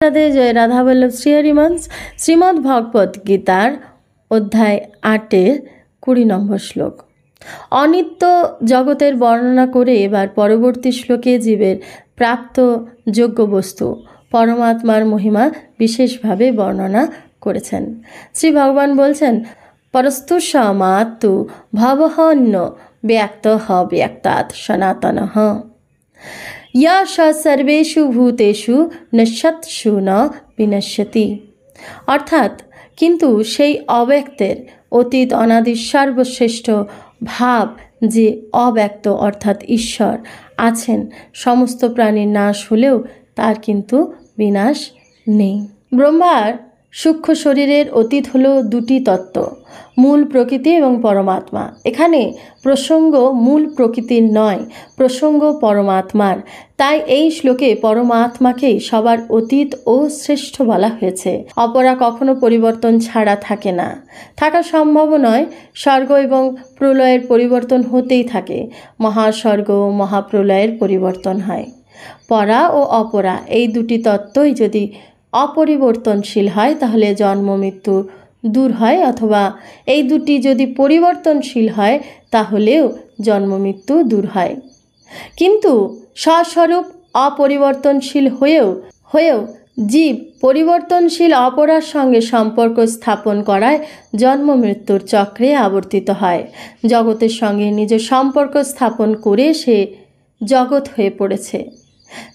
রাধে। জয় রাধা বল্লভ শ্রীহরিবংশ। শ্রীমদ্ ভগবত গীতার অধ্যায় 8-এর 20 নম্বর শ্লোক। অনিত্য জগতের বর্ণনা করে এবার পরবর্তী শ্লোকে জীবের প্রাপ্ত যোগ্য বস্তু পরমাত্মার মহিমা বিশেষভাবে বর্ণনা করেছেন। শ্রী ভগবান বলছেন, পরস্তু সমাত্তু ভবহন্য ব্যক্ত ব্যক্তাৎ সনাতনঃ ইয়া সর্বেষু ভূতেষু নশ্যৎসু ন বিনশ্যতি। অর্থাৎ কিন্তু সেই অব্যক্তের অতীত অনাদি সর্বশ্রেষ্ঠ ভাব যে অব্যক্ত অর্থাৎ ঈশ্বর আছেন, সমস্ত প্রাণীর নাশ হলেও তার কিন্তু বিনাশ নেই। ব্রহ্মার সূক্ষ্ম শরীরের অতীত হলো দুটি তত্ত্ব, মূল প্রকৃতি এবং পরমাত্মা। এখানে প্রসঙ্গ মূল প্রকৃতির নয়, প্রসঙ্গ পরমাত্মার। তাই এই শ্লোকে পরমাত্মাকেই সবার অতীত ও শ্রেষ্ঠ বলা হয়েছে। অপরা কখনো পরিবর্তন ছাড়া থাকে না, থাকা সম্ভব নয়। স্বর্গ এবং প্রলয়ের পরিবর্তন হতেই থাকে, মহাস্বর্গ ও মহাপ্রলয়ের পরিবর্তন হয়। পরা ও অপরা এই দুটি তত্ত্বই যদি অপরিবর্তনশীল হয় তাহলে জন্ম মৃত্যু দূর হয়, অথবা এই দুটি যদি পরিবর্তনশীল হয় তাহলেও জন্ম মৃত্যু দূর হয়। কিন্তু স্বস্বরূপ অপরিবর্তনশীল হয়েও জীব পরিবর্তনশীল অপরার সঙ্গে সম্পর্ক স্থাপন করায় জন্ম মৃত্যুর চক্রে আবর্তিত হয়। জগতের সঙ্গে নিজের সম্পর্ক স্থাপন করে সে জগৎ হয়ে পড়েছে।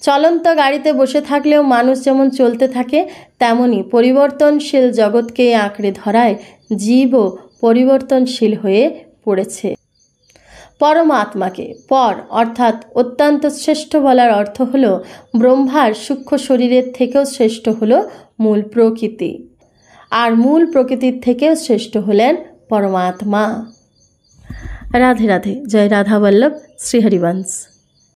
চলন্ত গাড়িতে বসে থাকলেও মানুষ যেমন চলতে থাকে, তেমনি পরিবর্তনশীল জগৎকে আঁকড়ে ধরায় জীবও পরিবর্তনশীল হয়ে পড়েছে। পরমাত্মাকে পর অর্থাৎ অত্যন্ত শ্রেষ্ঠ বলার অর্থ হল ব্রহ্মার সূক্ষ্ম শরীরের থেকেও শ্রেষ্ঠ হল মূল প্রকৃতি, আর মূল প্রকৃতির থেকেও শ্রেষ্ঠ হলেন পরমাত্মা। রাধে রাধে। জয় রাধা বল্লভ শ্রীহরিবংশ।